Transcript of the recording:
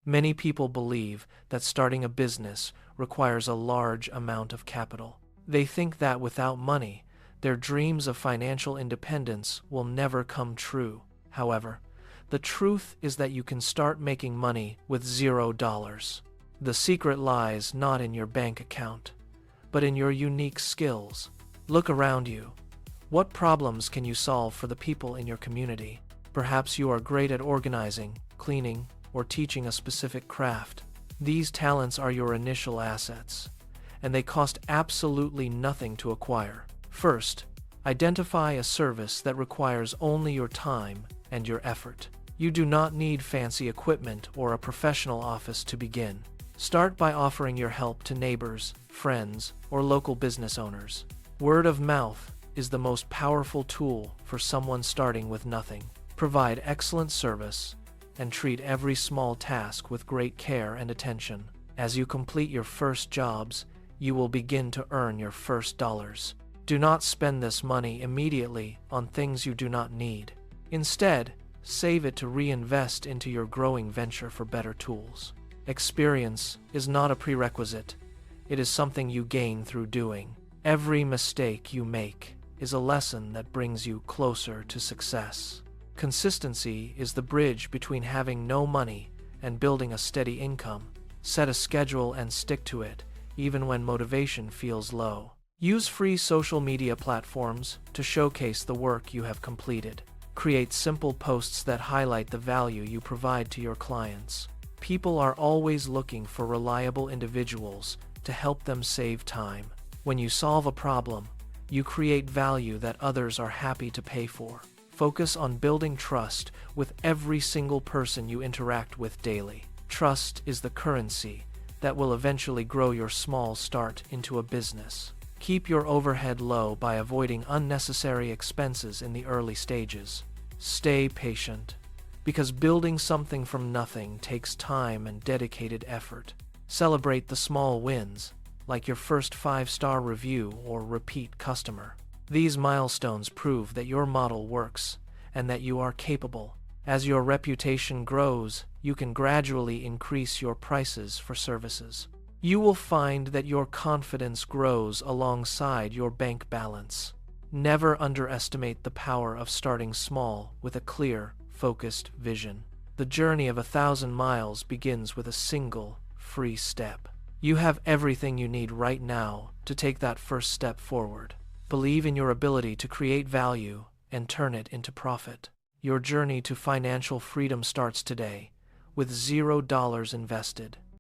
Many people believe that starting a business requires a large amount of capital. They think that without money, their dreams of financial independence will never come true. However, the truth is that you can start making money with $0. The secret lies not in your bank account, but in your unique skills. Look around you. What problems can you solve for the people in your community? Perhaps you are great at organizing, cleaning, or teaching a specific craft. These talents are your initial assets, and they cost absolutely nothing to acquire. First, identify a service that requires only your time and your effort. You do not need fancy equipment or a professional office to begin. Start by offering your help to neighbors, friends, or local business owners. Word of mouth is the most powerful tool for someone starting with nothing. Provide excellent service and treat every small task with great care and attention. As you complete your first jobs, you will begin to earn your first dollars. Do not spend this money immediately on things you do not need. Instead, save it to reinvest into your growing venture for better tools. Experience is not a prerequisite. It is something you gain through doing. Every mistake you make is a lesson that brings you closer to success. Consistency is the bridge between having no money and building a steady income. Set a schedule and stick to it, even when motivation feels low. Use free social media platforms to showcase the work you have completed. Create simple posts that highlight the value you provide to your clients. People are always looking for reliable individuals to help them save time. When you solve a problem, you create value that others are happy to pay for. Focus on building trust with every single person you interact with daily. Trust is the currency that will eventually grow your small start into a business. Keep your overhead low by avoiding unnecessary expenses in the early stages. Stay patient, because building something from nothing takes time and dedicated effort. Celebrate the small wins, like your first 5-star review or repeat customer. These milestones prove that your model works and that you are capable. As your reputation grows, you can gradually increase your prices for services. You will find that your confidence grows alongside your bank balance. Never underestimate the power of starting small with a clear, focused vision. The journey of 1,000 miles begins with a single, free step. You have everything you need right now to take that first step forward. Believe in your ability to create value and turn it into profit. Your journey to financial freedom starts today with $0 invested.